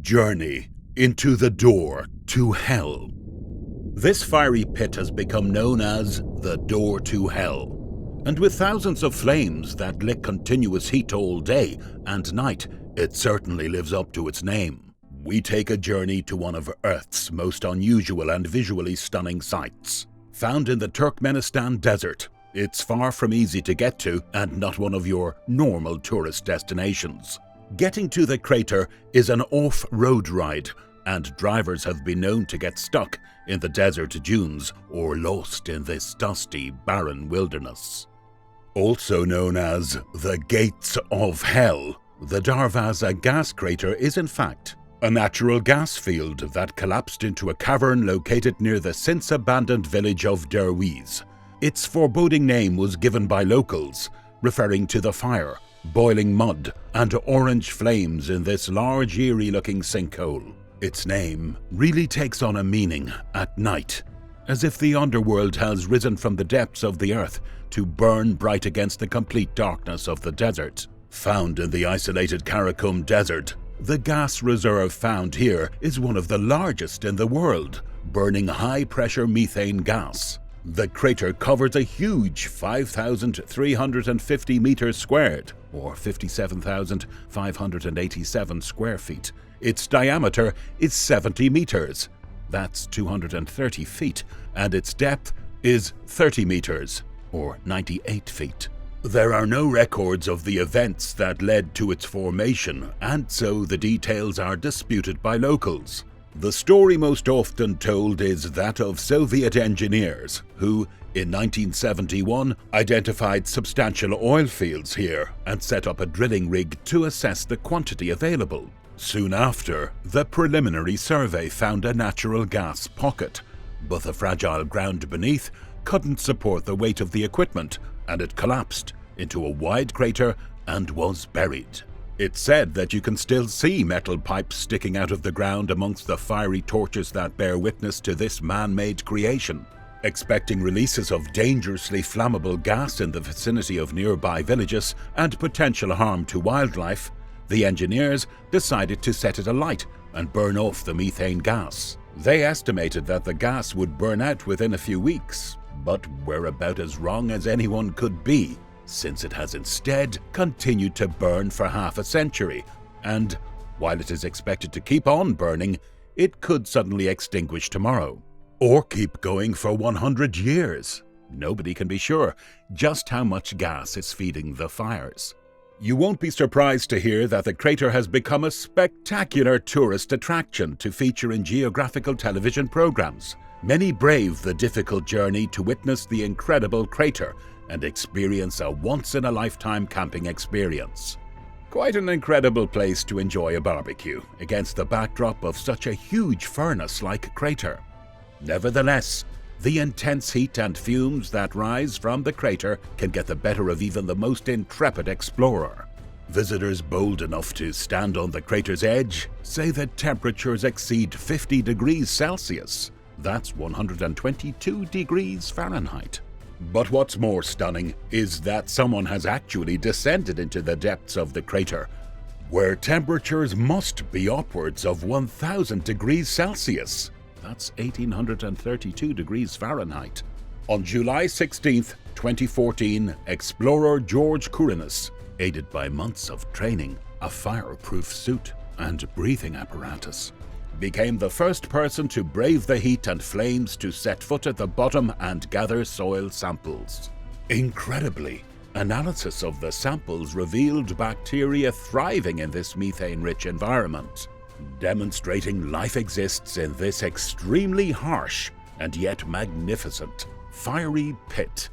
Journey into the door to hell. This fiery pit has become known as the door to hell. And with thousands of flames that lick continuous heat all day and night, it certainly lives up to its name. We take a journey to one of Earth's most unusual and visually stunning sights. Found in the Turkmenistan desert, it's far from easy to get to and not one of your normal tourist destinations. Getting to the crater is an off-road ride, and drivers have been known to get stuck in the desert dunes or lost in this dusty, barren wilderness. Also known as the Gates of Hell, the Darvaza Gas Crater is in fact a natural gas field that collapsed into a cavern located near the since-abandoned village of Derweze. Its foreboding name was given by locals, referring to the fire, boiling mud, and orange flames in this large, eerie-looking sinkhole. Its name really takes on a meaning at night, as if the underworld has risen from the depths of the earth to burn bright against the complete darkness of the desert. Found in the isolated Karakum Desert, the gas reserve found here is one of the largest in the world, burning high-pressure methane gas. The crater covers a huge 5,350 meters squared, or 57,587 square feet. Its diameter is 70 meters, that's 230 feet, and its depth is 30 meters, or 98 feet. There are no records of the events that led to its formation, and so the details are disputed by locals. The story most often told is that of Soviet engineers who, in 1971, identified substantial oil fields here and set up a drilling rig to assess the quantity available. Soon after, the preliminary survey found a natural gas pocket, but the fragile ground beneath couldn't support the weight of the equipment, and it collapsed into a wide crater and was buried. It's said that you can still see metal pipes sticking out of the ground amongst the fiery torches that bear witness to this man-made creation. Expecting releases of dangerously flammable gas in the vicinity of nearby villages and potential harm to wildlife, the engineers decided to set it alight and burn off the methane gas. They estimated that the gas would burn out within a few weeks, but were about as wrong as anyone could be, since it has instead continued to burn for half a century, and while it is expected to keep on burning, it could suddenly extinguish tomorrow. Or keep going for 100 years. Nobody can be sure just how much gas is feeding the fires. You won't be surprised to hear that the crater has become a spectacular tourist attraction to feature in geographical television programs. Many brave the difficult journey to witness the incredible crater and experience a once-in-a-lifetime camping experience. Quite an incredible place to enjoy a barbecue against the backdrop of such a huge furnace-like crater. Nevertheless, the intense heat and fumes that rise from the crater can get the better of even the most intrepid explorer. Visitors bold enough to stand on the crater's edge say that temperatures exceed 50 degrees Celsius. That's 122 degrees Fahrenheit. But what's more stunning is that someone has actually descended into the depths of the crater, where temperatures must be upwards of 1,000 degrees Celsius. That's 1,832 degrees Fahrenheit. On July 16, 2014, explorer George Kurinis, aided by months of training, a fireproof suit, and breathing apparatus, became the first person to brave the heat and flames to set foot at the bottom and gather soil samples. Incredibly, analysis of the samples revealed bacteria thriving in this methane-rich environment, demonstrating life exists in this extremely harsh and yet magnificent fiery pit.